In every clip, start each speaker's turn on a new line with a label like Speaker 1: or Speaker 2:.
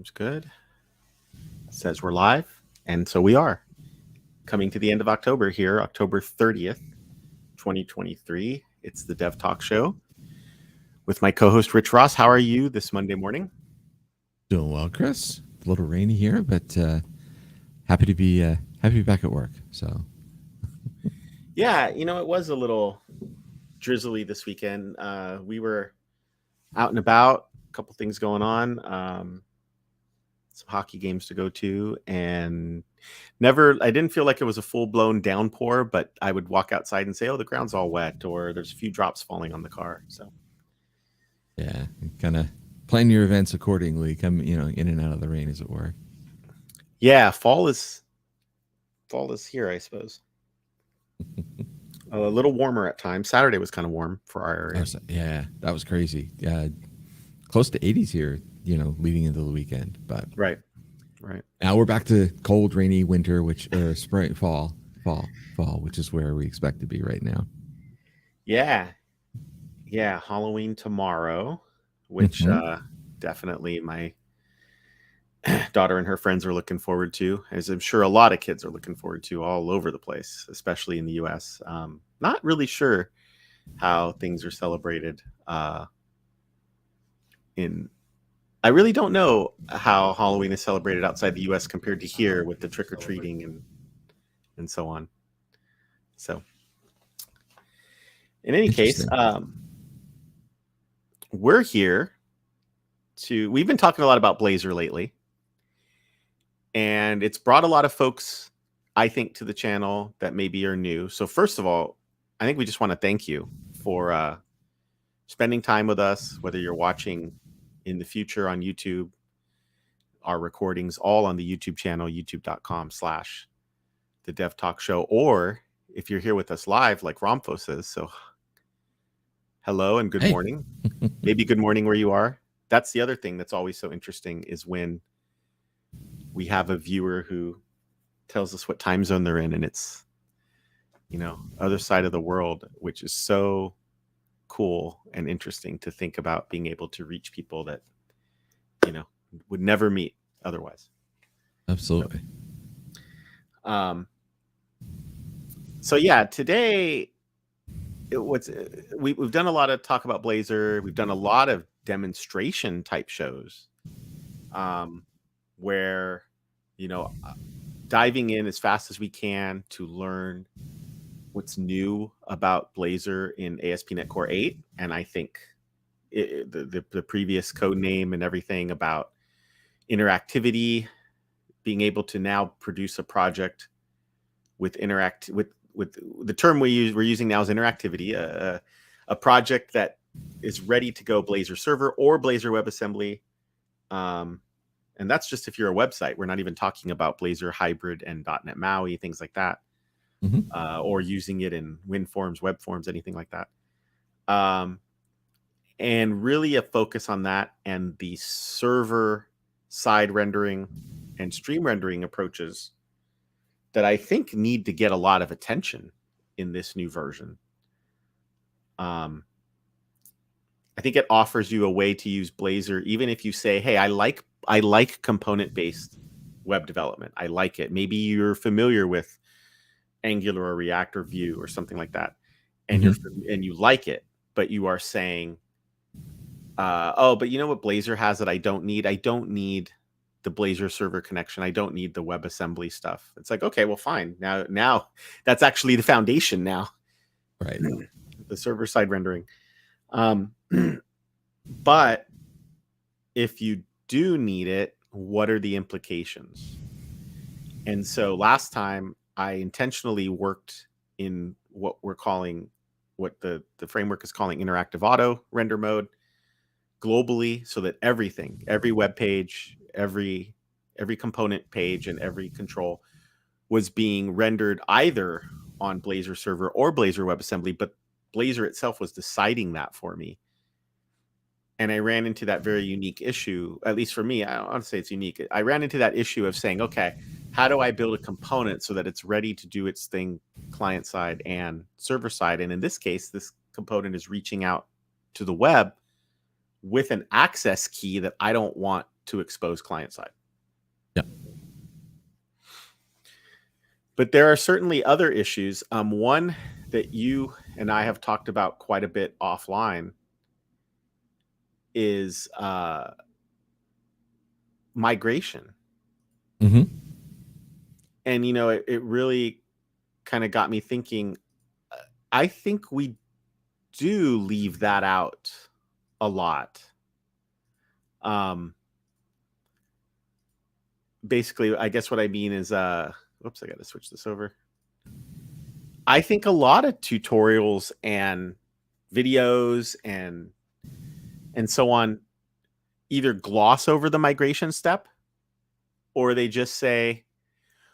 Speaker 1: Seems good. Says we're live. And so we are coming to the end of October here, October 30th, 2023. It's the Dev Talk Show with my co-host Rich Ross. How are you this Monday morning?
Speaker 2: Doing well, Chris. A little rainy here, but happy to be back at work. So
Speaker 1: yeah, it was a little drizzly this weekend. We were out and about, a couple things going on. Some hockey games to go to, and I didn't feel like it was a full-blown downpour, but I would walk outside and say, oh, the ground's all wet, or there's a few drops falling on the car. So
Speaker 2: yeah, kind of plan your events accordingly, come in and out of the rain, as it were.
Speaker 1: Yeah, fall is here, I suppose. A little warmer at times. Saturday was kind of warm for our area.
Speaker 2: Yeah, that was crazy. Close to 80s here, leading into the weekend. But
Speaker 1: right.
Speaker 2: Now we're back to cold, rainy winter, spring, fall, which is where we expect to be right now.
Speaker 1: Yeah, Halloween tomorrow, which definitely my daughter and her friends are looking forward to, as I'm sure a lot of kids are looking forward to all over the place, especially in the U.S. Not really sure how things are celebrated I really don't know how Halloween is celebrated outside the U.S. compared to here with the trick-or-treating and so on. So in any case, we're here we've been talking a lot about Blazor lately, and it's brought a lot of folks, I think, to the channel that maybe are new. So first of all, I think we just want to thank you for spending time with us, whether you're watching in the future on YouTube, our recordings all on the YouTube channel, youtube.com/TheDevTalkShow, or if you're here with us live, like Romfo says. So hello and good morning. Maybe good morning where you are. That's the other thing that's always so interesting, is when we have a viewer who tells us what time zone they're in, and it's, other side of the world, which is so cool and interesting to think about, being able to reach people that, would never meet otherwise.
Speaker 2: Absolutely.
Speaker 1: So yeah, today we've done a lot of talk about Blazor. We've done a lot of demonstration type shows, where, diving in as fast as we can to learn what's new about Blazor in ASP.NET Core 8. And I think the previous code name and everything about interactivity, being able to now produce a project with with the term we're using now is interactivity, a project that is ready to go Blazor server or Blazor WebAssembly. And that's just if you're a website. We're not even talking about Blazor hybrid and .NET MAUI, things like that. Or using it in WinForms, web forms, anything like that. And really a focus on that and the server side rendering and stream rendering approaches that I think need to get a lot of attention in this new version. I think it offers you a way to use Blazor, even if you say, hey, I like component-based web development. I like it. Maybe you're familiar with Angular or React or Vue or something like that, and you like it, but you are saying, but you know what Blazor has that I don't need? I don't need the Blazor server connection. I don't need the WebAssembly stuff. It's like, okay, well, fine. Now that's actually the foundation now,
Speaker 2: right?
Speaker 1: The server side rendering. But if you do need it, what are the implications? And so last time I intentionally worked in what the framework is calling interactive auto render mode globally, so that every web page, every component page, and every control was being rendered either on Blazor server or Blazor WebAssembly, but Blazor itself was deciding that for me. And I ran into that very unique issue, at least for me. I don't want to say it's unique. I ran into that issue of saying, okay, how do I build a component so that it's ready to do its thing client side and server side? And in this case, this component is reaching out to the web with an access key that I don't want to expose client side.
Speaker 2: Yeah.
Speaker 1: But there are certainly other issues. One that you and I have talked about quite a bit offline is migration.
Speaker 2: Mm-hmm.
Speaker 1: And, it really kind of got me thinking, I think we do leave that out a lot. Basically, I guess what I mean is, whoops, I got to switch this over. I think a lot of tutorials and videos and so on either gloss over the migration step, or they just say,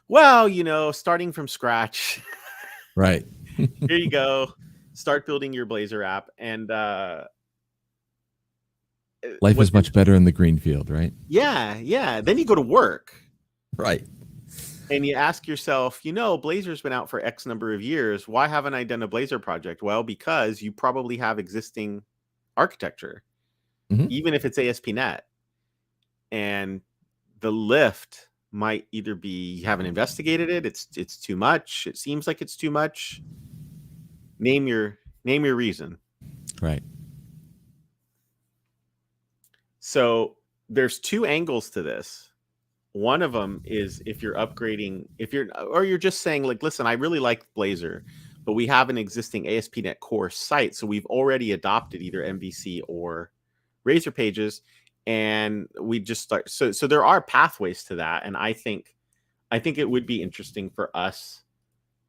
Speaker 1: well, starting from scratch,
Speaker 2: Right.
Speaker 1: here you go, start building your Blazor app. And
Speaker 2: Life is much better in the green field, right?
Speaker 1: yeah. Then you go to work.
Speaker 2: Right.
Speaker 1: And you ask yourself, Blazor's been out for X number of years. Why haven't I done a Blazor project? Well, because you probably have existing architecture, even if it's ASP.NET. And the lift might either be you haven't investigated it, it's too much, it seems like it's too much. Name your reason.
Speaker 2: Right.
Speaker 1: So there's two angles to this. One of them is if you're upgrading, or you're just saying like, listen, I really like Blazor, but we have an existing ASP.NET Core site, so we've already adopted either MVC or Razor Pages, and we just start. So there are pathways to that, and I think it would be interesting for us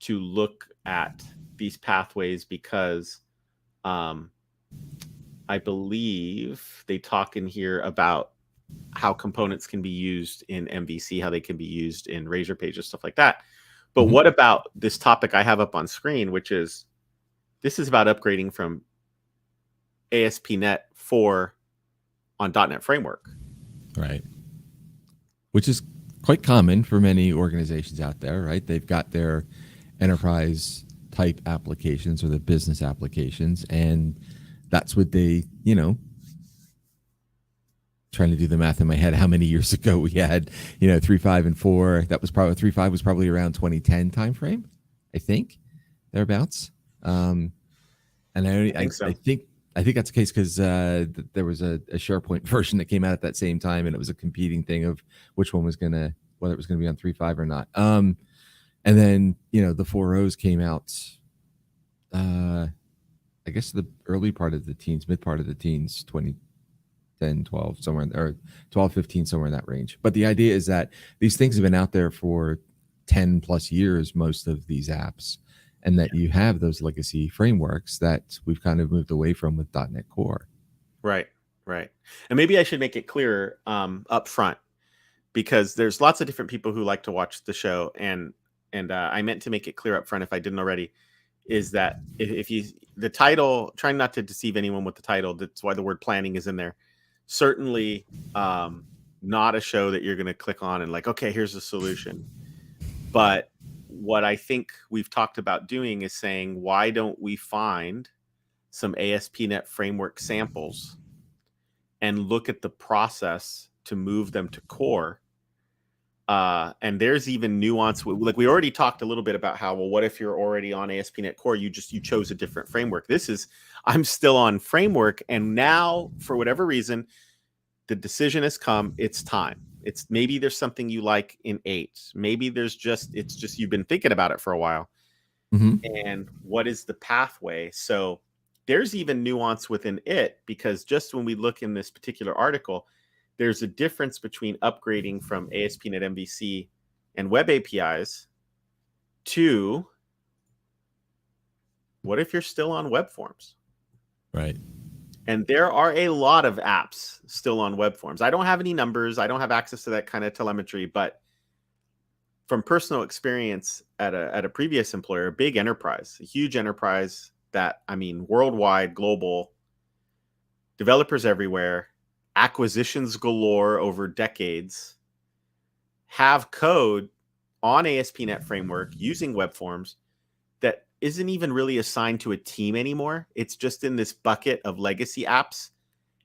Speaker 1: to look at these pathways because, I believe they talk in here about how components can be used in MVC, how they can be used in Razor Pages, stuff like that. But what about this topic I have up on screen, which is this is about upgrading from ASP.NET 4 on .NET Framework.
Speaker 2: Right. Which is quite common for many organizations out there, right? They've got their enterprise type applications or the business applications, and that's what they, trying to do the math in my head. How many years ago we had, 3.5 and 4? That was probably 3.5 was probably around 2010 timeframe, I think, thereabouts. And I think that's the case because there was a SharePoint version that came out at that same time, and it was a competing thing of which one was whether it was gonna be on 3.5 or not. And then the 4.0s came out. I guess the early part of the teens, mid part of the teens, 2010, 12, somewhere or 12, 15, somewhere in that range. But the idea is that these things have been out there for 10 plus years, most of these apps, and that you have those legacy frameworks that we've kind of moved away from with .NET Core.
Speaker 1: Right. And maybe I should make it clearer up front, because there's lots of different people who like to watch the show, and I meant to make it clear up front if I didn't already, is that if you the title, trying not to deceive anyone with the title, that's why the word planning is in there. Certainly not a show that you're going to click on and like, okay, here's the solution. But what I think we've talked about doing is saying, why don't we find some ASP.NET Framework samples and look at the process to move them to core? And there's even nuance. Like we already talked a little bit about how, well, what if you're already on ASP.NET Core? You chose a different framework. I'm still on framework, and now for whatever reason, the decision has come. It's time. It's maybe there's something you like in 8. Maybe it's just you've been thinking about it for a while. And what is the pathway? So there's even nuance within it, because just when we look in this particular article, there's a difference between upgrading from ASP.NET MVC and web APIs to what if you're still on web forms?
Speaker 2: Right.
Speaker 1: And there are a lot of apps still on web forms. I don't have any numbers. I don't have access to that kind of telemetry, but from personal experience at a previous employer, a big enterprise, a huge enterprise that, worldwide, global, developers everywhere, acquisitions galore over decades, have code on ASP.NET Framework using web forms that isn't even really assigned to a team anymore. It's just in this bucket of legacy apps.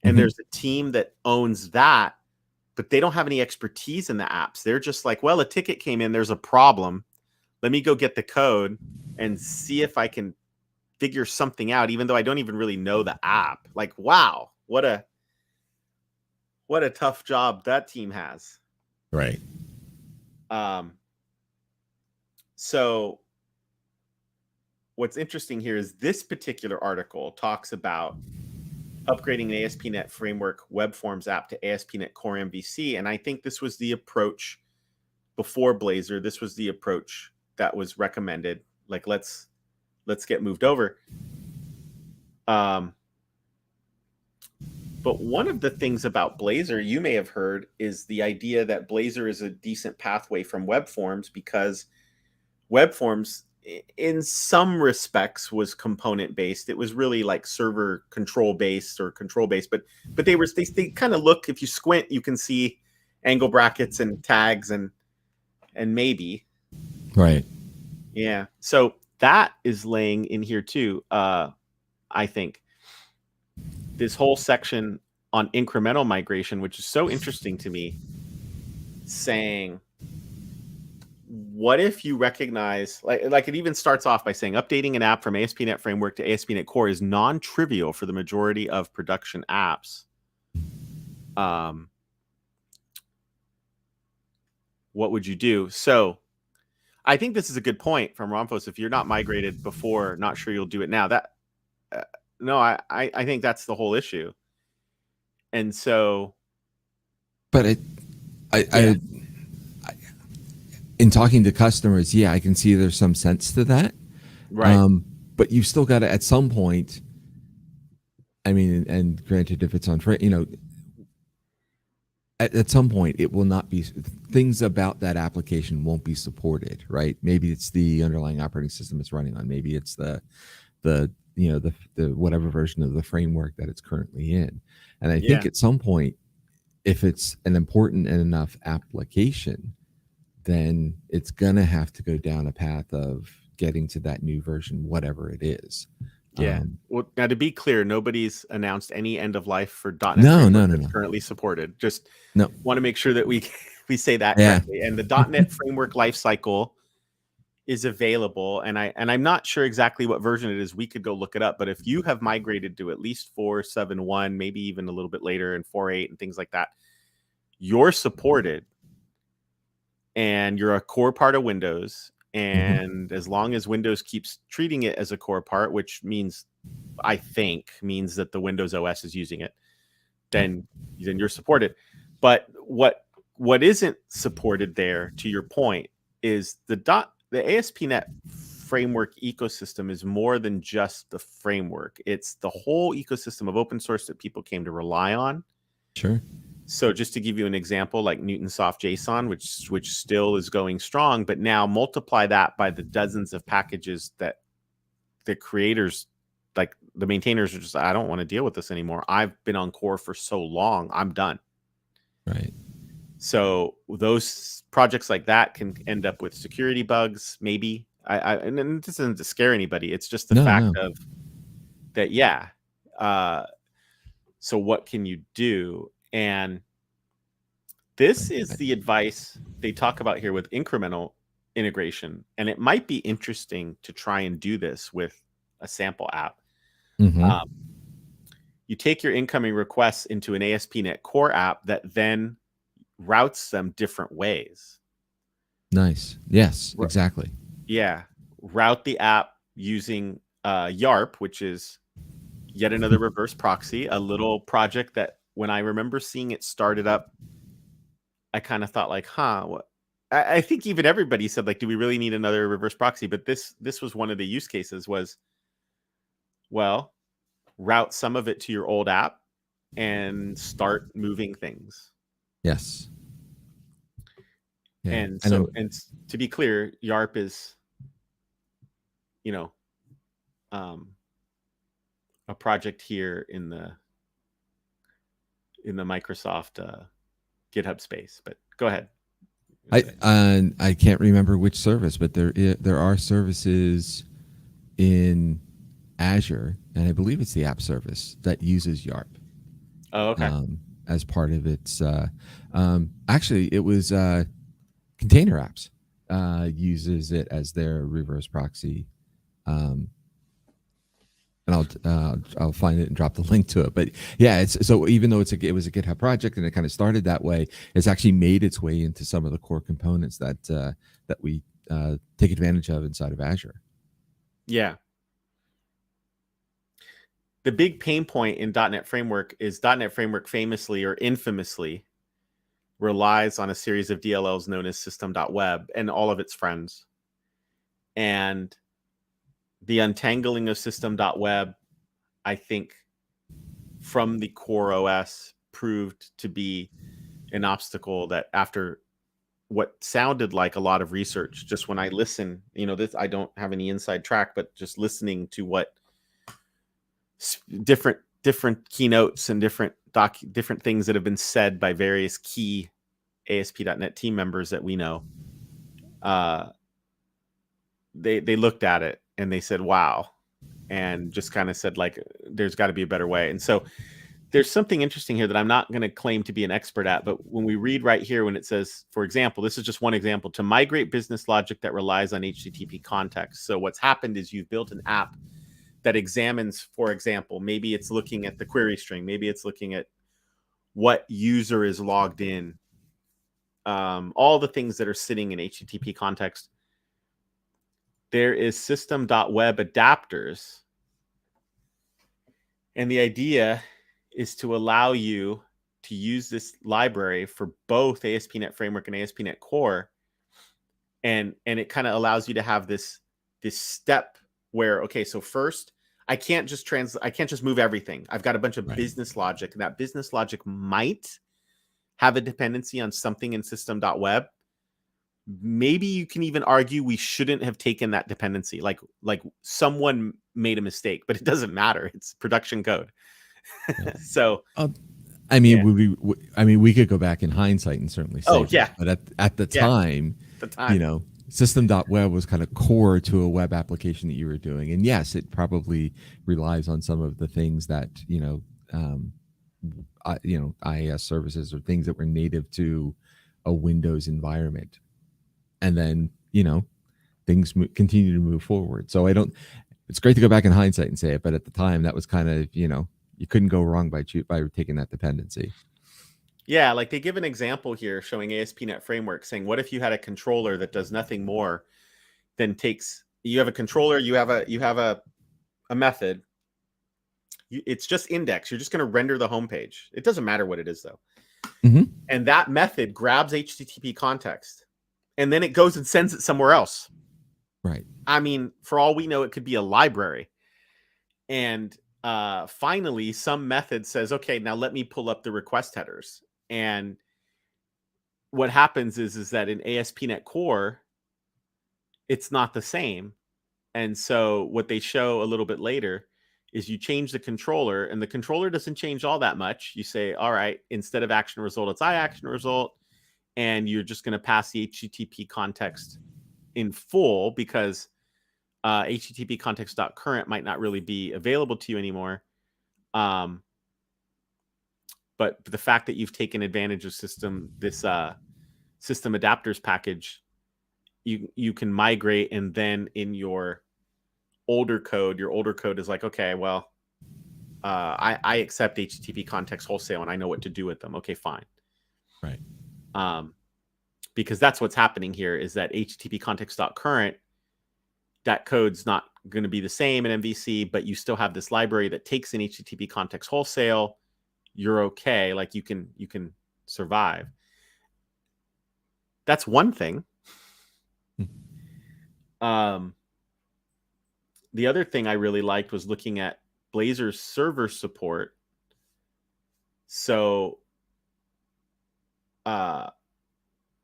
Speaker 1: And there's a team that owns that but they don't have any expertise in the apps. They're just like, well, a ticket came in, there's a problem. Let me go get the code and see if I can figure something out, even though I don't even really know the app. Like, wow, what a tough job that team has.
Speaker 2: Right.
Speaker 1: So what's interesting here is this particular article talks about upgrading an ASP.NET Framework Web Forms app to ASP.NET Core MVC. And I think this was the approach before Blazor. This was the approach that was recommended. Like, let's get moved over. But one of the things about Blazor you may have heard is the idea that Blazor is a decent pathway from web forms, because web forms in some respects was component based. It was really like server control based or control based, but they kind of look, if you squint, you can see angle brackets and tags and maybe.
Speaker 2: Right.
Speaker 1: Yeah. So that is laying in here too. I think this whole section on incremental migration, which is so interesting to me, saying, what if you recognize, like it even starts off by saying updating an app from ASP.NET Framework to ASP.NET Core is non-trivial for the majority of production apps. What would you do? So I think this is a good point from Ramphos. If you're not migrated before, not sure you'll do it now. That no, I think that's the whole issue. And so,
Speaker 2: but I in talking to customers, yeah, I can see there's some sense to that.
Speaker 1: right.
Speaker 2: But you've still got to, at some point, I mean, and granted, if it's on, at some point, it will not be, things about that application won't be supported, right? Maybe it's the underlying operating system it's running on. Maybe it's the whatever version of the framework that it's currently in. And I think at some point, if it's an important and enough application, then it's going to have to go down a path of getting to that new version, whatever it is.
Speaker 1: Yeah. Well, now to be clear, nobody's announced any end of life for .NET
Speaker 2: No,
Speaker 1: that's currently supported. Just want to make sure that we say that correctly. And the .NET Framework lifecycle is available, and I'm not sure exactly what version it is. We could go look it up. But if you have migrated to at least 4.7.1, maybe even a little bit later, and 4.8 and things like that, you're supported, and you're a core part of Windows. And as long as Windows keeps treating it as a core part, which means that the Windows OS is using it, then you're supported. But what isn't supported there, to your point, is the ASP.NET Framework ecosystem is more than just the framework. It's the whole ecosystem of open source that people came to rely on.
Speaker 2: Sure.
Speaker 1: So just to give you an example, like Newtonsoft JSON, which still is going strong, but now multiply that by the dozens of packages that the creators, like the maintainers, are just, I don't want to deal with this anymore. I've been on core for so long, I'm done.
Speaker 2: Right.
Speaker 1: So those projects like that can end up with security bugs, maybe. And this isn't to scare anybody. It's just the fact of that. Yeah. So what can you do? And this is the advice they talk about here with incremental integration. And it might be interesting to try and do this with a sample app. You take your incoming requests into an ASP.NET Core app that then routes them different ways.
Speaker 2: Nice. Yes, exactly.
Speaker 1: Yeah. Route the app using YARP, which is yet another reverse proxy, a little project that when I remember seeing it started up, I kind of thought like, what? I think even everybody said, like, do we really need another reverse proxy? But this was one of the use cases was, well, route some of it to your old app and start moving things.
Speaker 2: Yes.
Speaker 1: Yeah. And so, and to be clear, YARP is, a project here in the Microsoft GitHub space. But go ahead.
Speaker 2: I can't remember which service, but there are services in Azure, and I believe it's the app service that uses YARP.
Speaker 1: Oh, okay.
Speaker 2: as part of its. Actually, it was Container Apps uses it as their reverse proxy. And I'll find it and drop the link to it. But yeah, it's so even though it was a GitHub project and it kind of started that way, it's actually made its way into some of the core components that we take advantage of inside of Azure.
Speaker 1: Yeah. The big pain point in .NET Framework is .NET Framework famously or infamously relies on a series of DLLs known as system.web and all of its friends. And the untangling of system.web, I think, from the core OS proved to be an obstacle that after what sounded like a lot of research, just when I listen, this, I don't have any inside track, but just listening to what different keynotes and different things that have been said by various key ASP.NET team members that we know, they looked at it and they said, wow, and just kind of said, like, there's got to be a better way. And so there's something interesting here that I'm not going to claim to be an expert at, but when we read right here, when it says, for example, this is just one example, to migrate business logic that relies on HTTP context. So what's happened is you've built an app that examines, for example, maybe it's looking at the query string, maybe it's looking at what user is logged in, all the things that are sitting in HTTP context. There is system.web adapters. And the idea is to allow you to use this library for both ASP.NET Framework and ASP.NET Core. And it kind of allows you to have this step where, okay, so first, I can't just move everything. I've got a bunch of business logic, and that business logic might have a dependency on something in system.web. Maybe you can even argue we shouldn't have taken that dependency. Like someone made a mistake, but it doesn't matter. It's production code. So,
Speaker 2: I mean, we could go back in hindsight and certainly say, but at the time, system.web was kind of core to a web application that you were doing. And yes, it probably relies on some of the things that, IIS services or things that were native to a Windows environment. And then, things continue to move forward. So it's great to go back in hindsight and say it, but at the time that was kind of, you couldn't go wrong by taking that dependency.
Speaker 1: Yeah, like they give an example here showing ASP.NET Framework saying, what if you had a controller that does nothing more than you have a controller, you have a method. It's just index. You're just going to render the home page. It doesn't matter what it is, though.
Speaker 2: Mm-hmm.
Speaker 1: And that method grabs HTTP context, and then it goes and sends it somewhere else.
Speaker 2: Right.
Speaker 1: I mean, for all we know, it could be a library. And finally, some method says, okay, now let me pull up the request headers. And what happens is that in ASP.NET Core, it's not the same. And so what they show a little bit later is you change the controller, and the controller doesn't change all that much. You say, all right, instead of action result, it's action result. And you're just going to pass the HTTP context in full because HTTP context.current might not really be available to you anymore. But the fact that you've taken advantage of system adapters package, you can migrate, and then in your older code is like, okay, well, I accept HTTP context wholesale and I know what to do with them. Okay, fine.
Speaker 2: Right.
Speaker 1: Because that's what's happening here is that HTTP context.current, that code's not going to be the same in MVC, but you still have this library that takes in HTTP context wholesale. You're okay. Like you can survive. That's one thing. The other thing I really liked was looking at Blazor's server support. So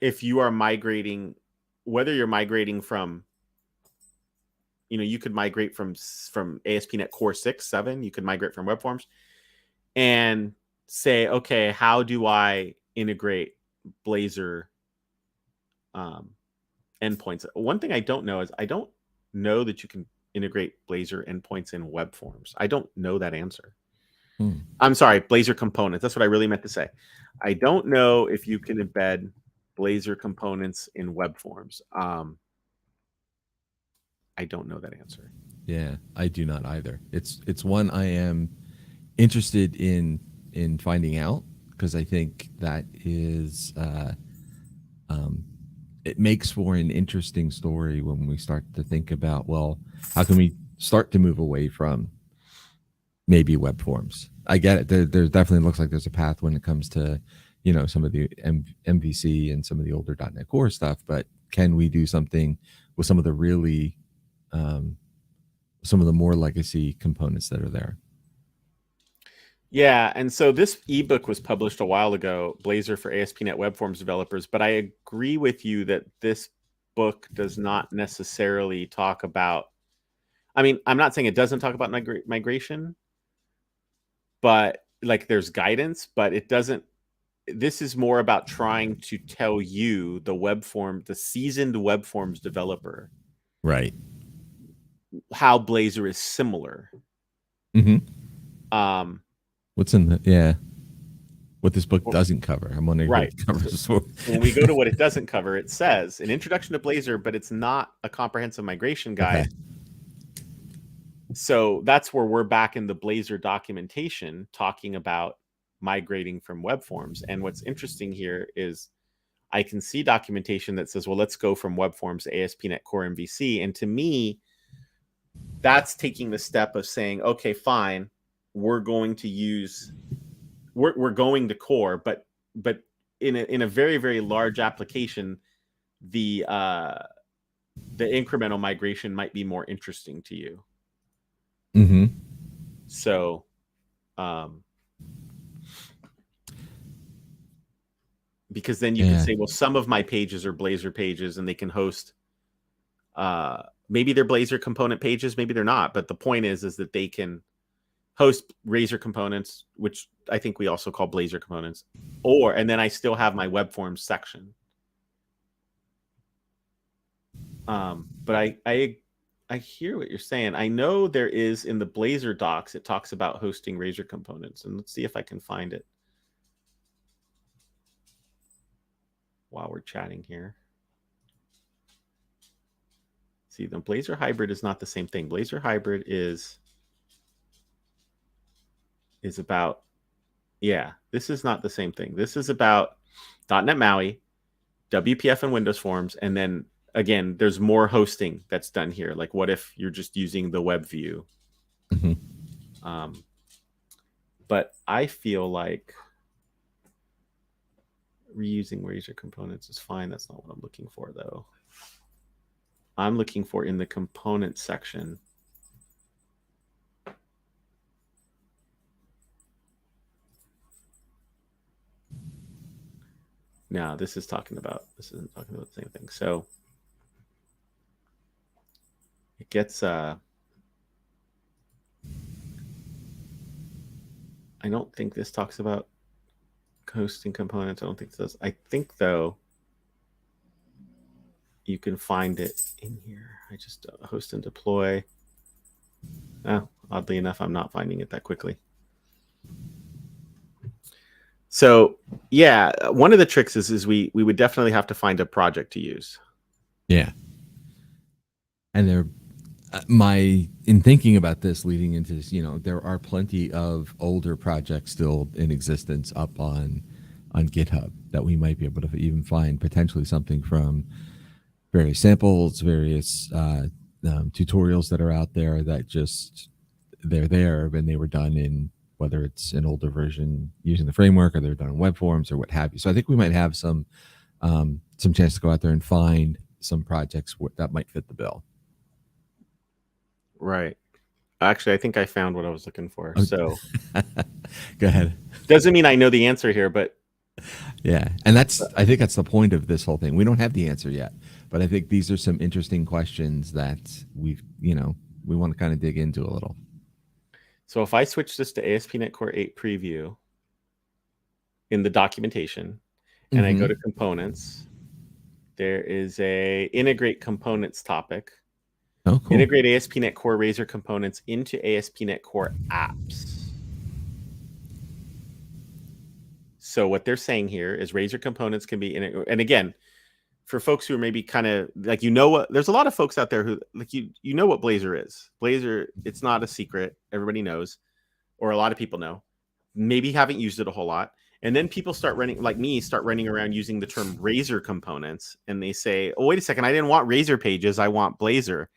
Speaker 1: if you are migrating, whether you're migrating from, you could migrate from ASP.NET Core 6, 7, you could migrate from web forms and say, okay, how do I integrate Blazor endpoints? One thing I don't know is I don't know that you can integrate Blazor endpoints in web forms. I don't know that answer. I'm sorry, Blazor components. That's what I really meant to say. I don't know if you can embed Blazor components in web forms. I don't know that answer.
Speaker 2: Yeah, I do not either. It's one I am interested in finding out, because I think that is it makes for an interesting story when we start to think about, well, how can we start to move away from maybe web forms? I get it. There definitely looks like there's a path when it comes to, some of the MVC and some of the older .NET Core stuff, but can we do something with some of the really some of the more legacy components that are there?
Speaker 1: Yeah, and so this ebook was published a while ago, Blazor for ASP.NET Web Forms developers, but I agree with you that this book does not necessarily talk about, I mean, I'm not saying it doesn't talk about migration, but like there's guidance, but it doesn't, this is more about trying to tell you, the seasoned web forms developer,
Speaker 2: Right.
Speaker 1: how Blazor is similar.
Speaker 2: What's in what this book doesn't cover? I'm wondering
Speaker 1: right.
Speaker 2: what it covers.
Speaker 1: So when we go to what it doesn't cover, it says an introduction to Blazor, but it's not a comprehensive migration guide. Okay. So that's where we're back in the Blazor documentation talking about migrating from web forms. And what's interesting here is I can see documentation that says, well, let's go from web forms to ASP.NET Core MVC. And to me, that's taking the step of saying, okay, fine, we're going to use, we're going to core, but in a very, very large application, the incremental migration might be more interesting to you. So, because then you can say, well, some of my pages are Blazor pages and they can host, maybe they're Blazor component pages, maybe they're not. But the point is that they can host Razor components, which I think we also call Blazor components, and then I still have my web forms section. But I hear what you're saying. I know there is in the Blazor docs, it talks about hosting Razor components, and let's see if I can find it while we're chatting here. See, the Blazor hybrid is not the same thing. Blazor hybrid is about, yeah, this is not the same thing. This is about .NET MAUI, WPF and Windows Forms, and then again, there's more hosting that's done here. Like, what if you're just using the web view? But I feel like reusing Razor components is fine. That's not what I'm looking for, though. I'm looking for in the component section. No, this isn't talking about the same thing. So it gets I don't think this talks about hosting components. I don't think it does. I think though you can find it in here. I just host and deploy. Oh, oddly enough, I'm not finding it that quickly. So yeah, one of the tricks is we would definitely have to find a project to use.
Speaker 2: Yeah. And in thinking about this, leading into this, there are plenty of older projects still in existence up on GitHub that we might be able to even find potentially something from various samples, various tutorials that are out there that just they're there and they were done in, whether it's an older version using the framework or they're done in web forms or what have you. So I think we might have some chance to go out there and find some projects that might fit the bill.
Speaker 1: Right. Actually, I think I found what I was looking for. Okay. So
Speaker 2: go ahead.
Speaker 1: Doesn't mean I know the answer here, but
Speaker 2: yeah. And I think that's the point of this whole thing. We don't have the answer yet, but I think these are some interesting questions that we want to kind of dig into a little.
Speaker 1: So if I switch this to ASP.NET Core 8 preview in the documentation and I go to components, there is a integrate components topic.
Speaker 2: Oh, cool.
Speaker 1: Integrate ASP.NET Core Razor components into ASP.NET Core apps. So what they're saying here is Razor components can be in, and again, for folks who are maybe kind of like, what, there's a lot of folks out there who like, you know what Blazor is. Blazor, it's not a secret. Everybody knows, or a lot of people know, maybe haven't used it a whole lot. And then people start running, like me, start running around using the term Razor components. And they say, oh, wait a second, I didn't want Razor pages, I want Blazor.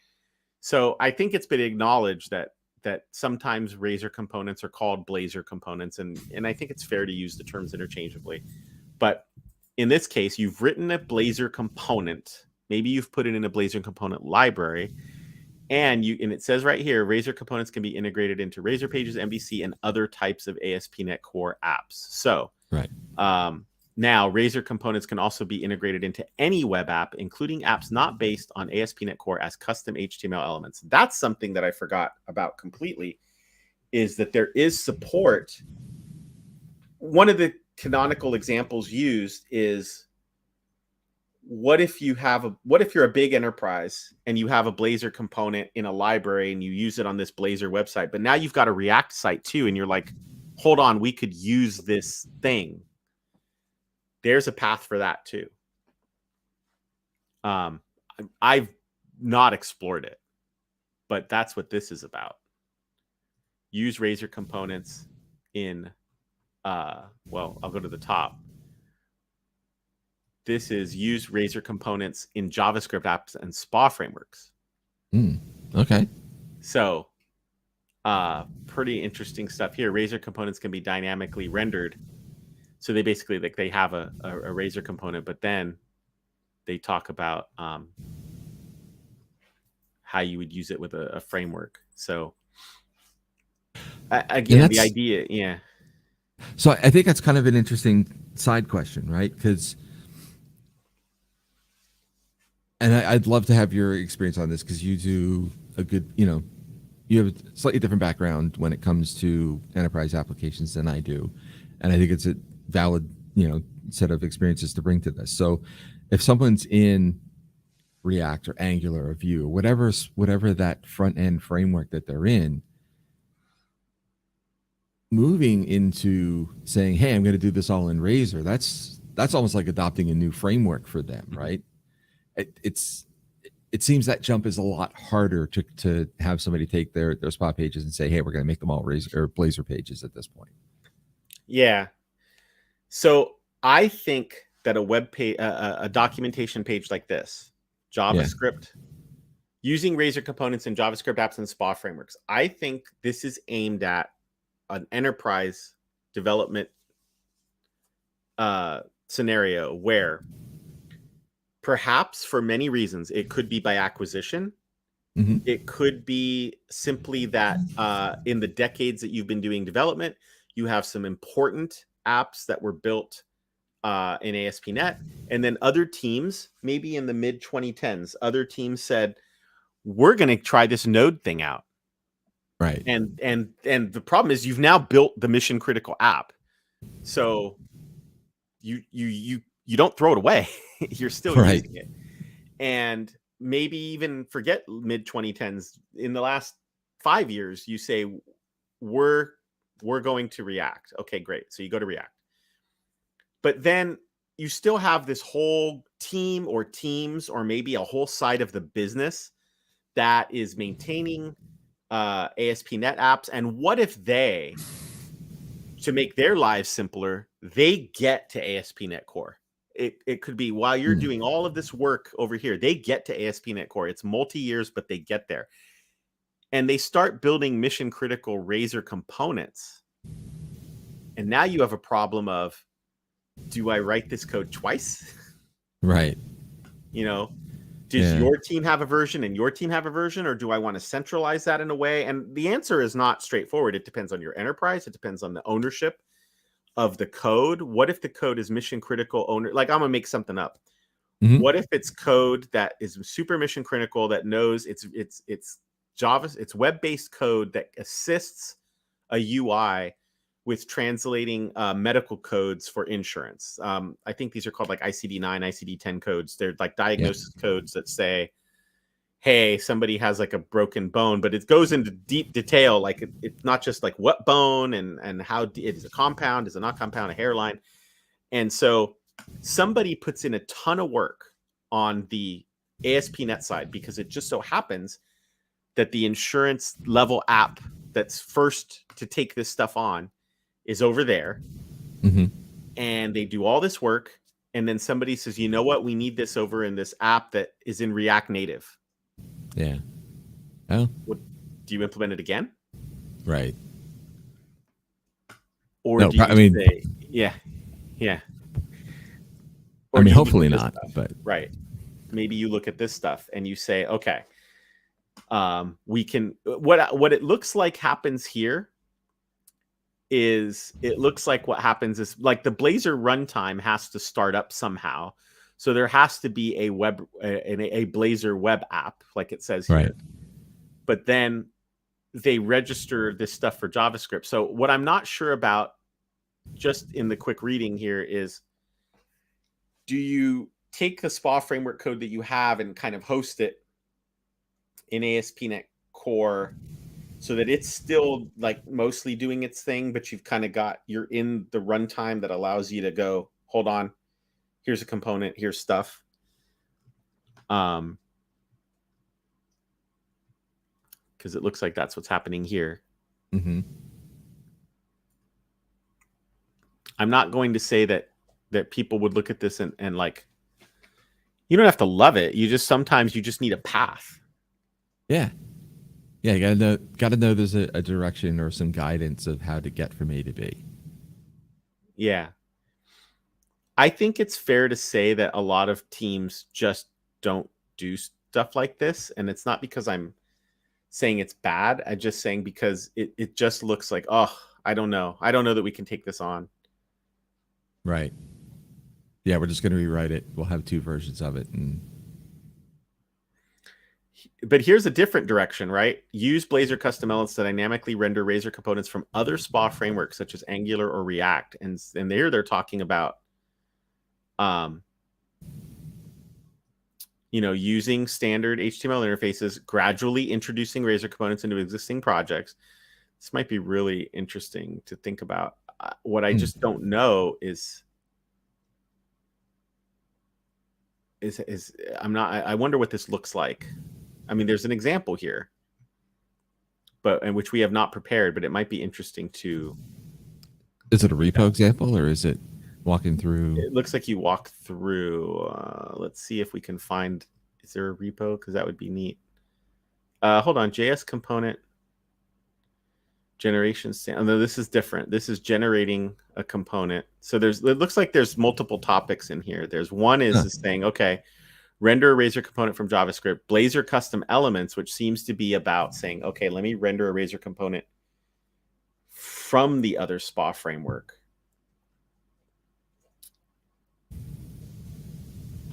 Speaker 1: So I think it's been acknowledged that sometimes Razor components are called Blazor components. And I think it's fair to use the terms interchangeably. But in this case, you've written a Blazor component. Maybe you've put it in a Blazor component library. And it says right here, Razor components can be integrated into Razor Pages, MVC, and other types of ASP.NET Core apps. So
Speaker 2: Right.
Speaker 1: Now Razor components can also be integrated into any web app, including apps not based on ASP.NET Core, as custom HTML elements. That's something that I forgot about completely, is that there is support. One of the canonical examples used is, what if you're a big enterprise and you have a Blazor component in a library and you use it on this Blazor website, but now you've got a React site too, and you're like, hold on, we could use this thing. There's a path for that too. I've not explored it, but that's what this is about. Use Razor components in, well, I'll go to the top. This is use Razor components in JavaScript apps and SPA frameworks.
Speaker 2: Okay.
Speaker 1: So, pretty interesting stuff here. Razor components can be dynamically rendered. So they basically, like, they have a Razor component, but then they talk about how you would use it with a framework. So again, the idea, yeah.
Speaker 2: So I think that's kind of an interesting side question, right? Because, and I'd love to have your experience on this, because you do a good, you have a slightly different background when it comes to enterprise applications than I do. And I think it's a valid, set of experiences to bring to this. So if someone's in React or Angular or Vue, or whatever that front end framework that they're in, moving into saying, hey, I'm going to do this all in Razor, that's almost like adopting a new framework for them, right? It seems that jump is a lot harder to have somebody take their spot pages and say, hey, we're going to make them all Razor or Blazor pages at this point.
Speaker 1: Yeah. So I think that a web page, a documentation page like this, JavaScript, using Razor components in JavaScript apps and SPA frameworks, I think this is aimed at an enterprise development scenario where perhaps, for many reasons, it could be by acquisition.
Speaker 2: Mm-hmm.
Speaker 1: It could be simply that in the decades that you've been doing development, you have some important apps that were built in ASP.NET. And then other teams, maybe in the mid 2010s, other teams said, we're going to try this Node thing out.
Speaker 2: Right.
Speaker 1: And the problem is, you've now built the mission critical app. So you don't throw it away. You're still using it. And maybe even forget mid 2010s. In the last 5 years, you say, we're going to React. Okay, great. So you go to React. But then you still have this whole team or teams, or maybe a whole side of the business that is maintaining ASP.NET apps. And what if they, to make their lives simpler, they get to ASP.NET Core? It could be, while you're doing all of this work over here, they get to ASP.NET Core. It's multi-years, but they get there. And they start building mission critical Razor components. And now you have a problem of, do I write this code twice?
Speaker 2: Right.
Speaker 1: Does your team have a version and your team have a version, or do I want to centralize that in a way? And the answer is not straightforward. It depends on your enterprise. It depends on the ownership of the code. What if the code is mission critical owner? Like, I'm gonna make something up. Mm-hmm. What if it's code that is super mission critical, that knows it's Java, it's web-based code that assists a UI with translating medical codes for insurance. I think these are called like ICD-9, ICD-10 codes. They're like diagnosis codes that say, hey, somebody has like a broken bone, but it goes into deep detail. Like it's not just like what bone and how it is, a compound, is it not compound, a hairline. And so somebody puts in a ton of work on the ASP.NET side because it just so happens that the insurance level app that's first to take this stuff on is over there.
Speaker 2: Mm-hmm.
Speaker 1: And they do all this work. And then somebody says, you know what? We need this over in this app that is in React Native.
Speaker 2: Yeah. Oh.
Speaker 1: Do you implement it again?
Speaker 2: Right.
Speaker 1: Or
Speaker 2: No,
Speaker 1: do you say, yeah. Or do you
Speaker 2: hopefully not, but
Speaker 1: right. Maybe you look at this stuff and you say, okay, we can, what it looks like happens here is it looks like what happens is like the Blazor runtime has to start up somehow. So there has to be a Blazor web app, like it says here.
Speaker 2: Right.
Speaker 1: But then they register this stuff for JavaScript. So what I'm not sure about, just in the quick reading here, is do you take the SPA framework code that you have and kind of host it in ASP.NET Core so that it's still like mostly doing its thing, but you've kind of you're in the runtime that allows you to go, hold on, here's a component, here's stuff. Because it looks like that's what's happening here.
Speaker 2: Mm-hmm.
Speaker 1: I'm not going to say that people would look at this and like, you don't have to love it. Sometimes you just need a path.
Speaker 2: Yeah. Yeah, you gotta know there's a direction or some guidance of how to get from A to B.
Speaker 1: Yeah. I think it's fair to say that a lot of teams just don't do stuff like this. And it's not because I'm saying it's bad. I'm just saying because it just looks like, oh, I don't know. I don't know that we can take this on.
Speaker 2: Right. Yeah, we're just going to rewrite it. We'll have 2 versions of it.
Speaker 1: But here's a different direction, right? Use Blazor custom elements to dynamically render Razor components from other SPA frameworks such as Angular or React. And there they're talking about using standard HTML interfaces, gradually introducing Razor components into existing projects. This might be really interesting to think about. What I just don't know is I wonder what this looks like. I mean, there's an example here, and which we have not prepared, but it might be interesting to.
Speaker 2: Is it a repo example or is it walking through?
Speaker 1: It looks like you walk through. Let's see if we can find. Is there a repo? Because that would be neat. Hold on, JS component generation. Although this is different. This is generating a component. So it looks like there's multiple topics in here. There's one is saying, okay, render a Razor component from JavaScript. Blazor custom elements, which seems to be about saying, okay, let me render a Razor component from the other SPA framework.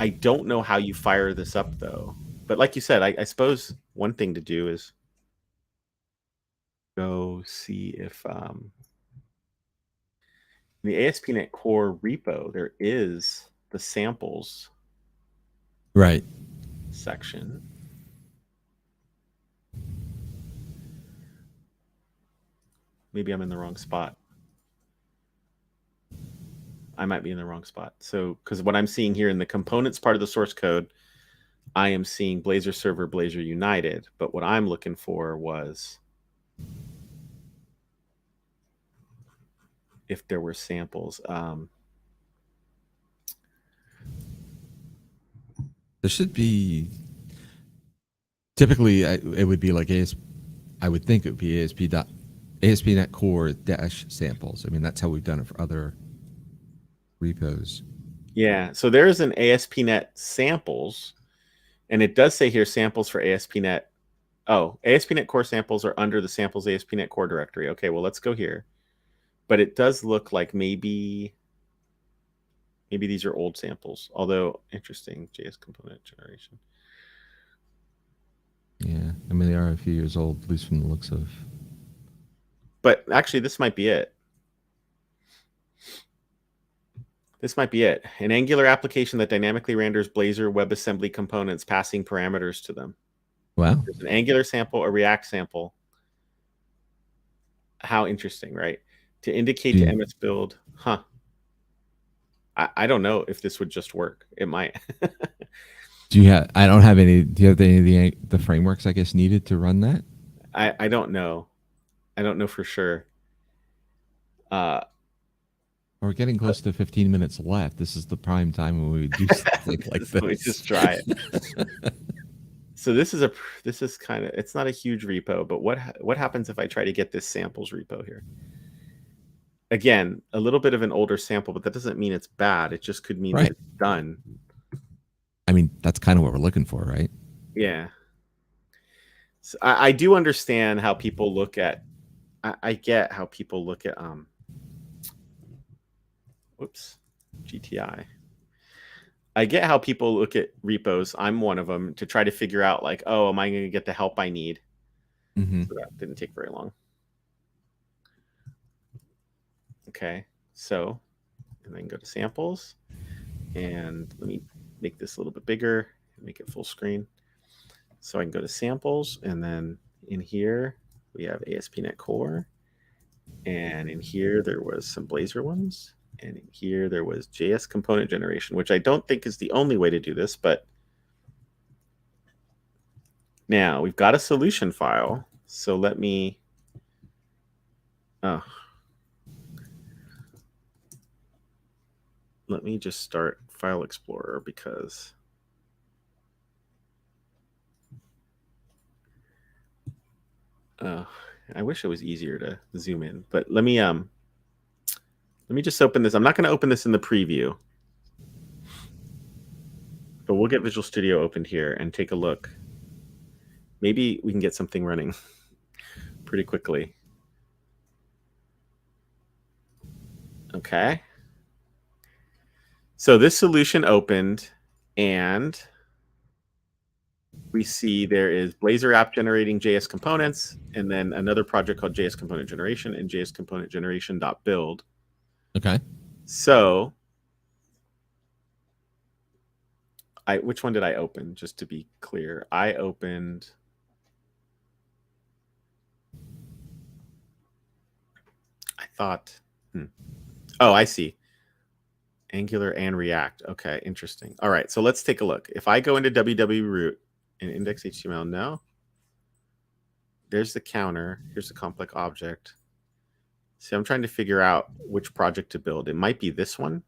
Speaker 1: I don't know how you fire this up, though. But like you said, I suppose one thing to do is go see if in the ASP.NET Core repo, there is the samples
Speaker 2: right
Speaker 1: section. Maybe I'm in the wrong spot. I might be in the wrong spot. So, because what I'm seeing here in the components part of the source code, I am seeing Blazor Server, Blazor United. But what I'm looking for was if there were samples.
Speaker 2: There should be. Typically, it would be like I would think it would be ASP.NET Core dash samples. I mean, that's how we've done it for other repos.
Speaker 1: Yeah, so there's an ASP.NET samples, and it does say here samples for ASP.NET. Oh, ASP.NET Core samples are under the samples ASP.NET Core directory. Okay, well, let's go here. But it does look like maybe these are old samples, although interesting, JS component generation.
Speaker 2: Yeah, I mean, they are a few years old, at least from the looks of.
Speaker 1: But actually, this might be it. This might be it. An Angular application that dynamically renders Blazor WebAssembly components, passing parameters to them.
Speaker 2: Wow.
Speaker 1: There's an Angular sample, a React sample. How interesting, right? To indicate to MS Build, I don't know if this would just work. It might.
Speaker 2: Do you have? I don't have any. Do you have any of the frameworks I guess needed to run that?
Speaker 1: I don't know. I don't know for sure.
Speaker 2: We're getting close to 15 minutes left. This is the prime time when we would do something like this.
Speaker 1: Let me just try it. So this is kind of, it's not a huge repo, but what happens if I try to get this samples repo here? Again, a little bit of an older sample, but that doesn't mean it's bad. It just could mean that it's done.
Speaker 2: I mean, that's kind of what we're looking for, right?
Speaker 1: Yeah. So I do understand how people look at, I get how people look at, whoops, GTI. I get how people look at repos. I'm one of them, to try to figure out like, oh, am I going to get the help I need?
Speaker 2: Mm-hmm.
Speaker 1: So that didn't take very long. Okay, so, and then go to samples, and let me make this a little bit bigger, make it full screen. So I can go to samples, and then in here we have ASP.NET Core, and in here there was some Blazor ones, and in here there was JS component generation, which I don't think is the only way to do this, but now we've got a solution file. So let me, let me just start File Explorer, because I wish it was easier to zoom in, but let me just open this. I'm not going to open this in the preview, but we'll get Visual Studio opened here and take a look. Maybe we can get something running pretty quickly. Okay. So this solution opened, and we see there is Blazor app generating JS components, and then another project called JS Component Generation and JS Component Generation.build.
Speaker 2: Okay.
Speaker 1: So which one did I open? Just to be clear, I opened, I thought, oh, I see. Angular and React. Okay, interesting. All right, so let's take a look. If I go into www root and index HTML, no. There's the counter. Here's the complex object. See, I'm trying to figure out which project to build. It might be this one.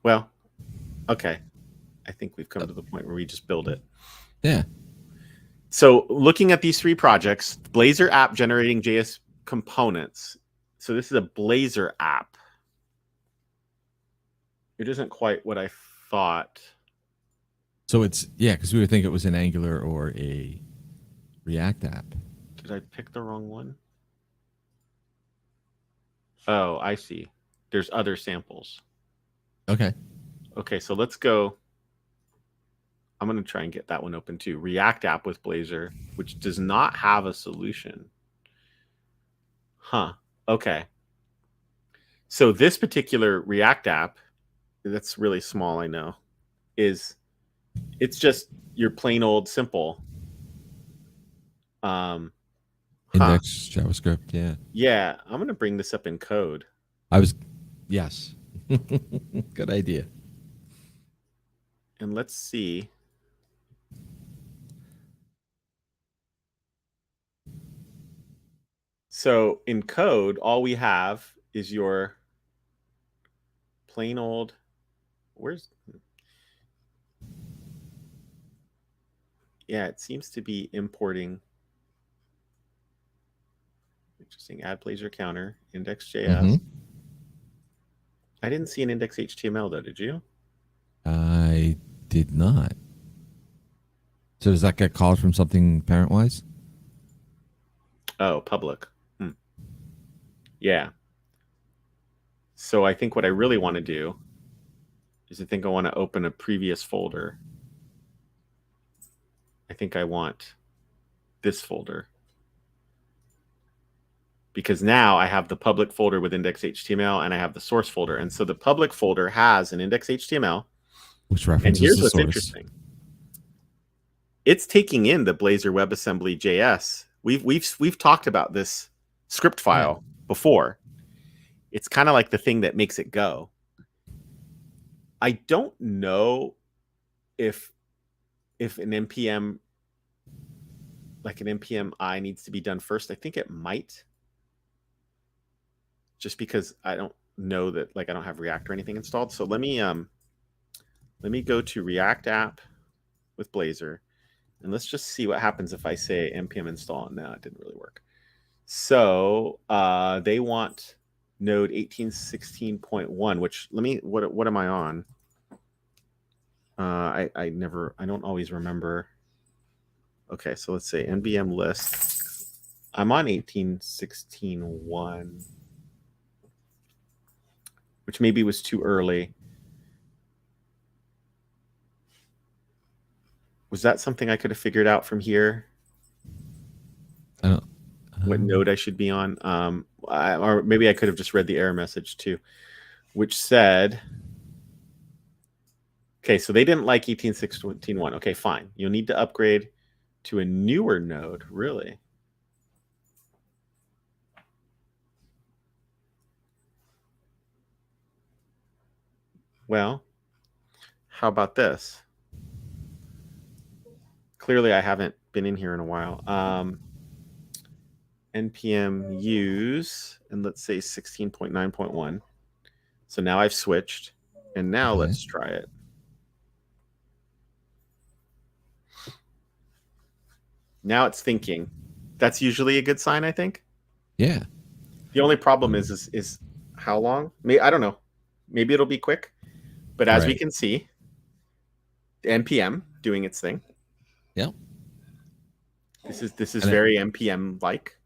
Speaker 1: Well, okay. I think we've come to the point where we just build it.
Speaker 2: Yeah.
Speaker 1: So looking at these three projects, Blazor app generating JS components. So this is a Blazor app. It isn't quite what I thought.
Speaker 2: So it's, yeah, because we would think it was an Angular or a React app.
Speaker 1: Did I pick the wrong one? Oh, I see. There's other samples.
Speaker 2: Okay.
Speaker 1: Okay, so let's go. I'm going to try and get that one open too. React app with Blazor, which does not have a solution. Huh. Okay. So this particular React app, that's really small, I know, it's just your plain old simple
Speaker 2: index JavaScript. Yeah.
Speaker 1: Yeah, I'm going to bring this up in code.
Speaker 2: Yes. Good idea.
Speaker 1: And let's see. So in code, all we have is your plain old, yeah, it seems to be importing. Interesting. Add Blazor counter, index.js.
Speaker 2: Mm-hmm.
Speaker 1: I didn't see an index HTML though, did you?
Speaker 2: I did not. So does that get called from something parent-wise?
Speaker 1: Oh, public. Yeah. So I think what I really want to do is I think I want to open a previous folder. I think I want this folder, because now I have the public folder with index.html and I have the source folder. And so the public folder has an index.html,
Speaker 2: which references
Speaker 1: and here's
Speaker 2: the
Speaker 1: what's
Speaker 2: source.
Speaker 1: Interesting. It's taking in the Blazor WebAssembly.js. We've talked about this script file before. It's kind of like the thing that makes it go. I don't know if an npm, like an npm I, needs to be done first. I think it might, just because I don't know that, like, I don't have React or anything installed. So let me go to React app with Blazor, and let's just see what happens if I say npm install. No, it didn't really work. So they want node 1816.1, which what am I on? I don't always remember. Okay, so let's say nvm list. I'm on 1816.1, which maybe was too early. Was that something I could have figured out from here? What node I should be on? Or maybe I could have just read the error message too, which said, okay, so they didn't like 1816.1. Okay, fine. You'll need to upgrade to a newer node. Really? Well, how about this? Clearly, I haven't been in here in a while. npm use, and let's say 16.9.1. So now I've switched, and now let's try it. Now it's thinking. That's usually a good sign, I think.
Speaker 2: Yeah.
Speaker 1: The only problem is how long? I don't know. Maybe it'll be quick. But as we can see, the npm doing its thing.
Speaker 2: Yep.
Speaker 1: This is very npm like.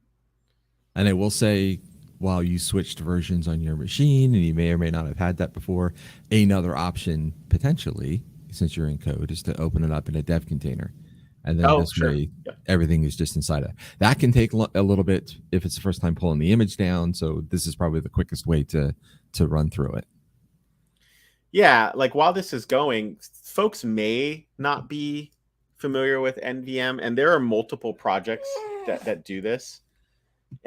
Speaker 2: And I will say, while you switched versions on your machine, and you may or may not have had that before, another option potentially, since you're in code, is to open it up in a dev container. And then this way, everything is just inside of it. That can take a little bit if it's the first time pulling the image down. So this is probably the quickest way to run through it.
Speaker 1: Yeah, like while this is going, folks may not be familiar with NVM, and there are multiple projects that do this.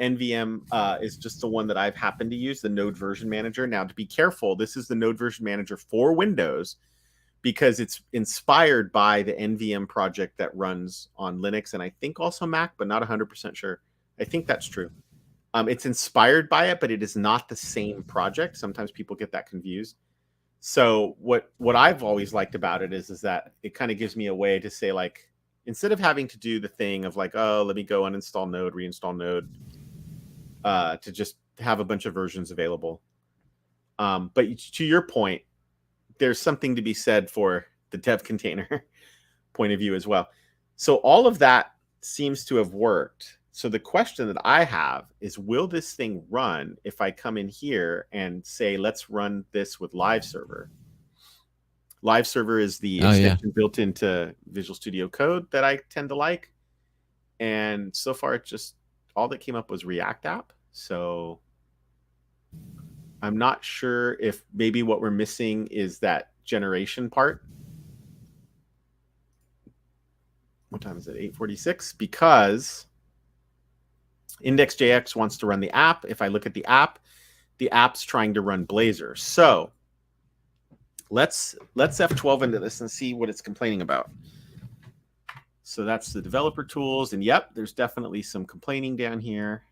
Speaker 1: NVM is just the one that I've happened to use, the Node Version Manager. Now, to be careful, this is the Node Version Manager for Windows, because it's inspired by the NVM project that runs on Linux, and I think also Mac, but not 100% sure. I think that's true. It's inspired by it, but it is not the same project. Sometimes people get that confused. So what I've always liked about it is that it kind of gives me a way to say, like, instead of having to do the thing of like, oh, let me go uninstall Node, reinstall Node, to just have a bunch of versions available. But to your point, there's something to be said for the dev container point of view as well. So all of that seems to have worked. So the question that I have is, will this thing run if I come in here and say, let's run this with Live Server? Live Server is the extension built into Visual Studio Code that I tend to like. And so far, it just, all that came up was React app. So I'm not sure if maybe what we're missing is that generation part. What time is it? 8:46. Because index.jx wants to run the app. If I look at the app's trying to run Blazor. So let's F12 into this and see what it's complaining about. So that's the developer tools. And yep, there's definitely some complaining down here.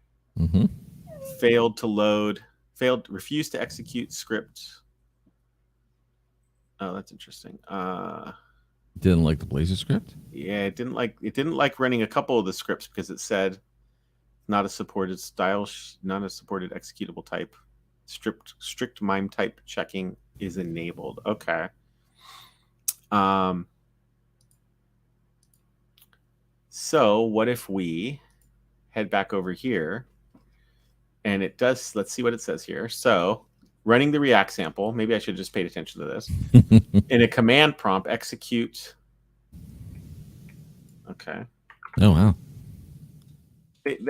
Speaker 1: Failed to load, refused to execute script. Oh, that's interesting.
Speaker 2: Didn't like the Blazor script?
Speaker 1: Yeah, it didn't like running a couple of the scripts because it said not a supported style, not a supported executable type. Strict MIME type checking is enabled. Okay. So what if we head back over here, and it does, let's see what it says here. So running the React sample, maybe I should have just paid attention to this. In a command prompt, execute. Okay.
Speaker 2: Oh, wow.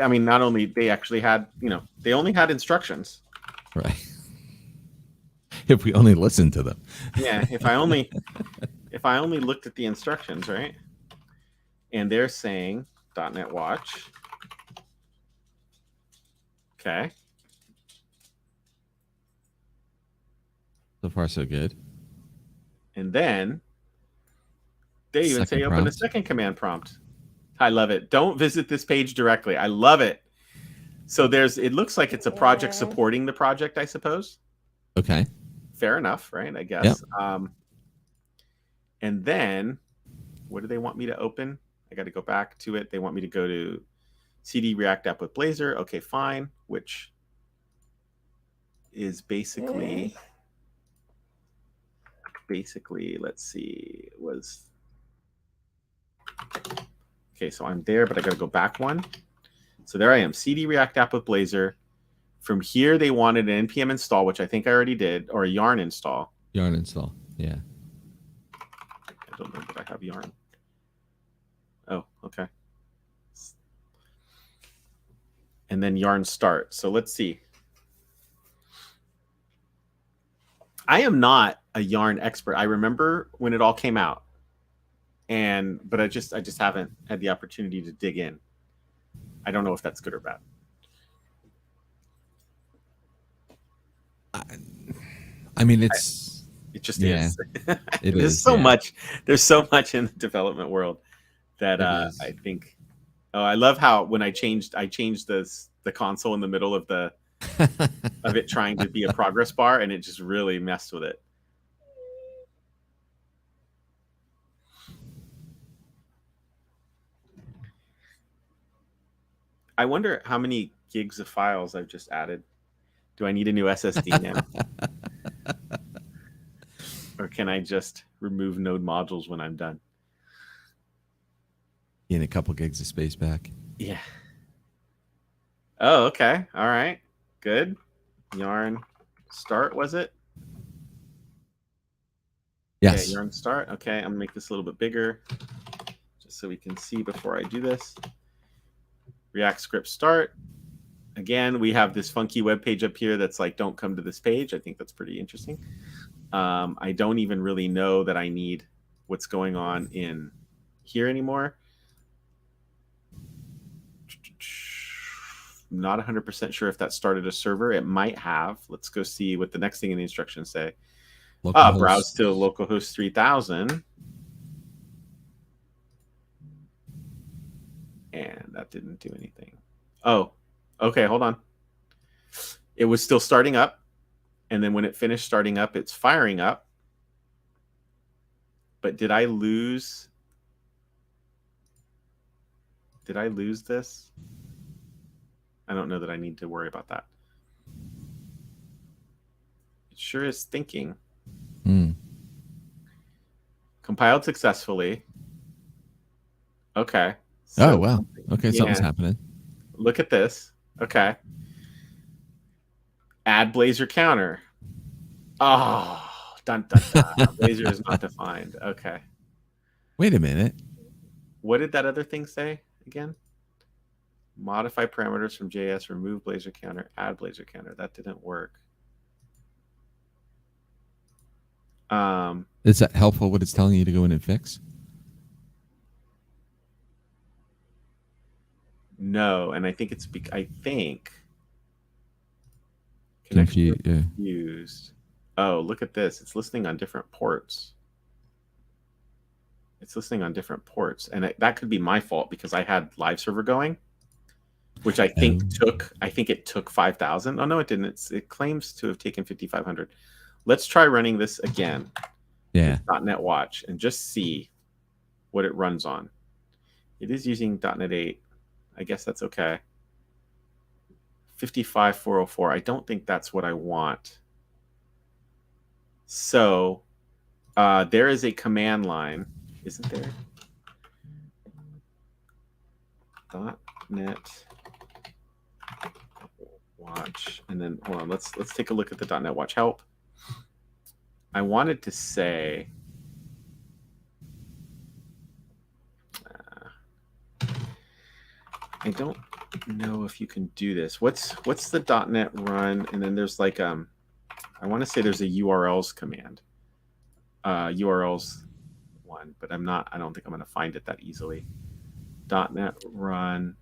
Speaker 1: I mean, not only they actually had, they only had instructions.
Speaker 2: Right. If we only listened to them.
Speaker 1: Yeah. If I only looked at the instructions, right? And they're saying .NET Watch. Okay.
Speaker 2: So far, so good.
Speaker 1: And then they even
Speaker 2: Second
Speaker 1: say open a
Speaker 2: prompt.
Speaker 1: second command prompt. I love it. Don't visit this page directly. I love it. So it looks like it's a project supporting the project, I suppose.
Speaker 2: Okay.
Speaker 1: Fair enough, right? I guess.
Speaker 2: Yep.
Speaker 1: And then what do they want me to open? I got to go back to it. They want me to go to CD React app with Blazor. Okay, fine. Which is basically, let's see, okay, so I'm there, but I got to go back one. So there I am, CD React app with Blazor. From here, they wanted an npm install, which I think I already did, or a yarn install.
Speaker 2: Yarn install, yeah.
Speaker 1: I don't know that I have yarn. Oh, okay. And then yarn start. So let's see. I am not a yarn expert. I remember when it all came out, but I just haven't had the opportunity to dig in. I don't know if that's good or bad.
Speaker 2: I mean,
Speaker 1: it just is. There's so much. There's so much in the development world that I think. Oh, I love how when I changed the console in the middle of of it trying to be a progress bar, and it just really messed with it. I wonder how many gigs of files I've just added. Do I need a new SSD now? Or can I just remove node modules when I'm done?
Speaker 2: In a couple gigs of space back.
Speaker 1: Yeah. Oh, okay. All right. Good. Yarn start, was it?
Speaker 2: Yes.
Speaker 1: Yeah, yarn start. Okay, I'm going to make this a little bit bigger just so we can see before I do this. React script start. Again, we have this funky web page up here that's like, don't come to this page. I think that's pretty interesting. I don't even really know that I need what's going on in here anymore. Not 100% sure if that started a server. It might have. Let's go see what the next thing in the instructions say. Browse to localhost 3000. And that didn't do anything. Oh, okay, hold on. It was still starting up. And then when it finished starting up, it's firing up. But did I lose this? I don't know that I need to worry about that. It sure is thinking. Compiled successfully. Okay.
Speaker 2: So, oh, wow. Okay, something's happening.
Speaker 1: Look at this. Okay. Add Blazor counter. Oh, dun, dun, dun. Blazor is not defined. Okay.
Speaker 2: Wait a minute.
Speaker 1: What did that other thing say again? Modify parameters from JS, remove Blazor counter, add Blazor counter. That didn't work.
Speaker 2: Is that helpful what it's telling you to go in and fix?
Speaker 1: No, and I think it's confused. Oh, look at this. It's listening on different ports. And that could be my fault because I had live server going, which I think it took 5,000. Oh no, it didn't. It claims to have taken 5,500. Let's try running this again.
Speaker 2: Yeah.
Speaker 1: .NET Watch and just see what it runs on. It is using .NET 8. I guess that's okay. 55404. I don't think that's what I want. So there is a command line, isn't there? .NET Watch, and then hold on. Let's take a look at the .NET Watch help. I wanted to say. I don't know if you can do this. What's the .NET run? And then there's like I want to say there's a URLs command. URLs one, but I don't think I'm going to find it that easily. .NET run.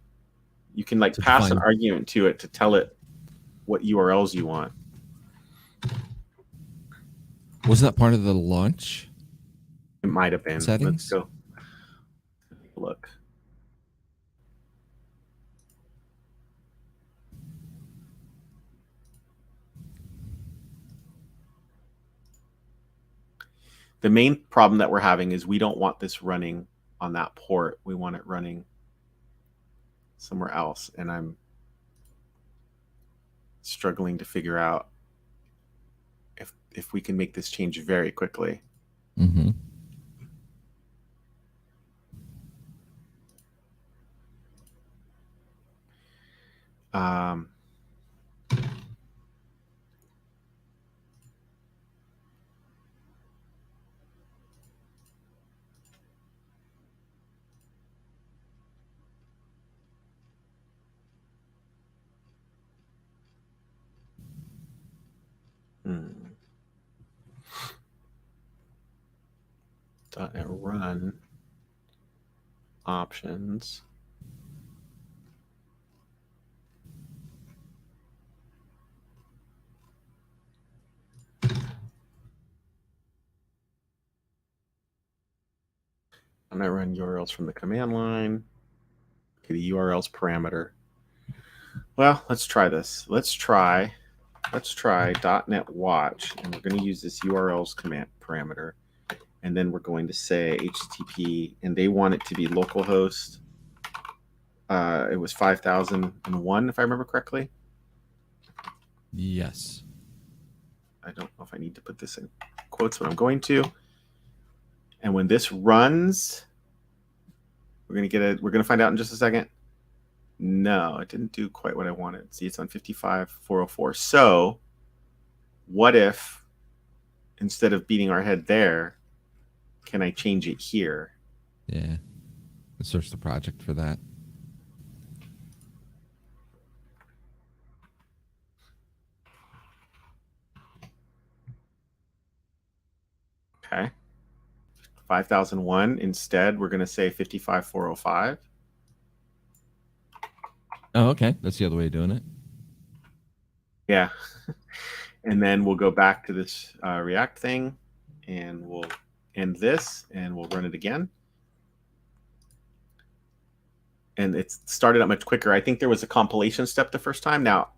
Speaker 1: You can like pass an argument to it to tell it what URLs you want.
Speaker 2: Wasn't that part of the launch
Speaker 1: It might have been. Let's
Speaker 2: settings?
Speaker 1: go look. The main problem that we're having is we don't want this running on that port. We want it running somewhere else. And I'm struggling to figure out if we can make this change very quickly.
Speaker 2: Mm-hmm.
Speaker 1: Um, .NET Run options. .NET Run URLs from the command line. Okay, the URLs parameter. Well, let's try this. Let's try .NET Watch, and we're going to use this URLs command parameter. And then we're going to say HTTP, and they want it to be localhost. It was 5001, if I remember correctly.
Speaker 2: Yes.
Speaker 1: I don't know if I need to put this in quotes, but I'm going to. And when this runs, we're going to find out in just a second. No, it didn't do quite what I wanted. See, it's on 55404. So what if instead of beating our head there, can I change it here?
Speaker 2: Yeah. Let's search the project for that.
Speaker 1: Okay. 5001. Instead, we're going to say 55405.
Speaker 2: Oh, okay. That's the other way of doing it.
Speaker 1: Yeah. And then we'll go back to this React thing, and we'll end this, and we'll run it again. And it started out much quicker. I think there was a compilation step the first time. Now,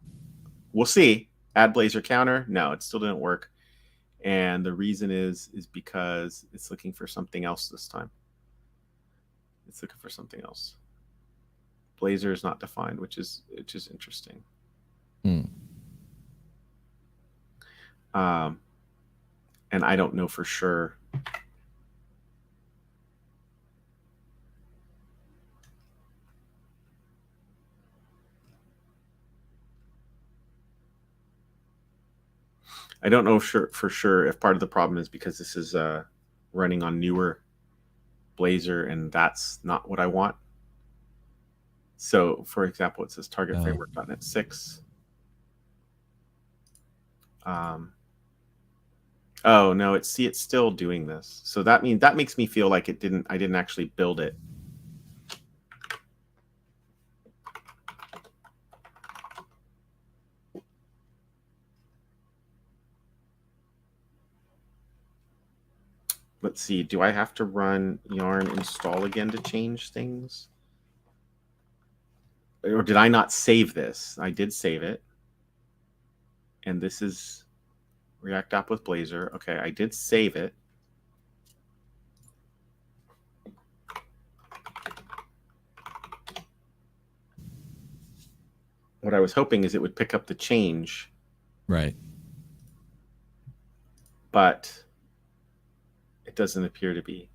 Speaker 1: we'll see. Add Blazor counter. No, it still didn't work. And the reason is because it's looking for something else this time. It's looking for something else. Blazor is not defined, which is interesting. And I don't know for sure. I don't know for sure if part of the problem is because this is running on newer Blazor, and that's not what I want. So, for example, it says target framework.NET 6. Oh no, it's still doing this. So that makes me feel like I didn't actually build it. Let's see, do I have to run yarn install again to change things? Or did I not save this? I did save it. And this is React app with Blazor. Okay, I did save it. What I was hoping is it would pick up the change.
Speaker 2: Right.
Speaker 1: But it doesn't appear to be.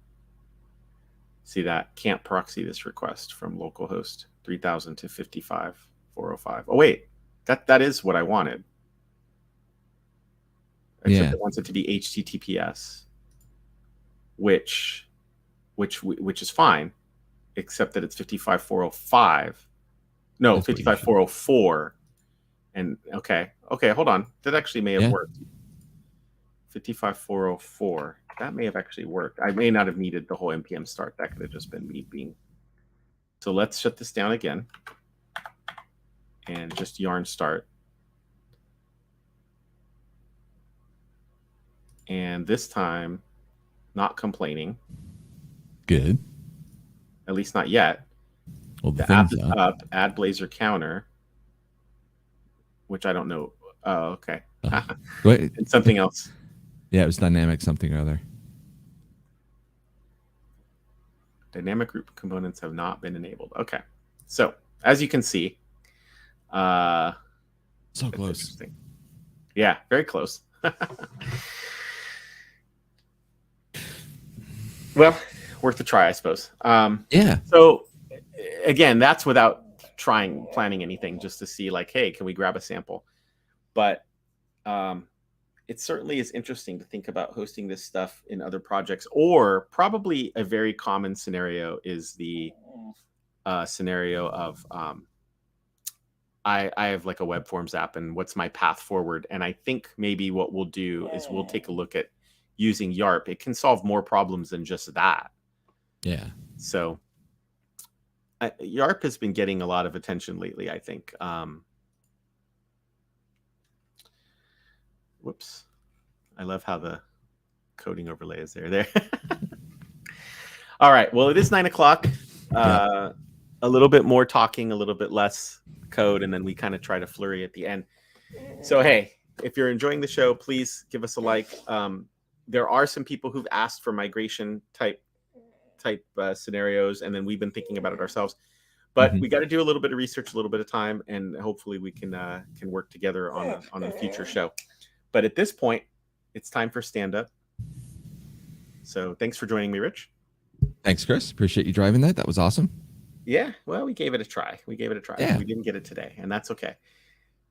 Speaker 1: See that? Can't proxy this request from localhost 3000 to 55405. Oh, wait. That is what I wanted. Except it wants it to be HTTPS, which is fine, except that it's 55405. No, 55404. And okay, hold on. That actually may have worked. 55404. That may have actually worked. I may not have needed the whole npm start. That could have just been me being. So let's shut this down again and just yarn start. And this time, not complaining.
Speaker 2: Good.
Speaker 1: At least not yet.
Speaker 2: Well, the
Speaker 1: The app
Speaker 2: thing's
Speaker 1: is up. Add Blazor counter, which I don't know. Oh, okay.
Speaker 2: Wait,
Speaker 1: And something else.
Speaker 2: yeah, it was dynamic something or other.
Speaker 1: Dynamic group components have not been enabled. Okay. So as you can see,
Speaker 2: So
Speaker 1: it's
Speaker 2: close.
Speaker 1: interesting. Yeah, very close. Well, worth a try, I suppose.
Speaker 2: Yeah.
Speaker 1: So again, that's without planning anything, just to see like, hey, can we grab a sample? But it certainly is interesting to think about hosting this stuff in other projects, or probably a very common scenario is the scenario of I have like a web forms app, and what's my path forward? And I think maybe what we'll do is we'll take a look at using YARP. It can solve more problems than just that.
Speaker 2: Yeah.
Speaker 1: So YARP has been getting a lot of attention lately, I think. Whoops. I love how the coding overlay is there. All right. Well, it is 9 o'clock. A little bit more talking, a little bit less code, and then we kind of try to flurry at the end. So, hey, if you're enjoying the show, please give us a like. There are some people who've asked for migration type scenarios, and then we've been thinking about it ourselves. But we got to do a little bit of research, a little bit of time, and hopefully we can work together on a future show. But at this point, it's time for stand up. So thanks for joining me, Rich.
Speaker 2: Thanks, Chris. Appreciate you driving that. That was awesome.
Speaker 1: Yeah, well, we gave it a try.
Speaker 2: Yeah.
Speaker 1: We didn't get it today, and that's okay.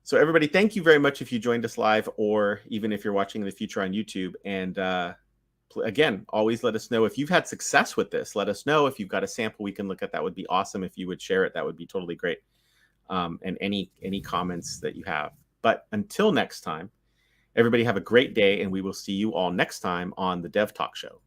Speaker 1: So everybody, thank you very much if you joined us live, or even if you're watching in the future on YouTube. And again, always let us know if you've had success with this. Let us know if you've got a sample we can look at. That would be awesome. If you would share it, that would be totally great. And any comments that you have. But until next time, everybody have a great day, and we will see you all next time on the Dev Talk Show.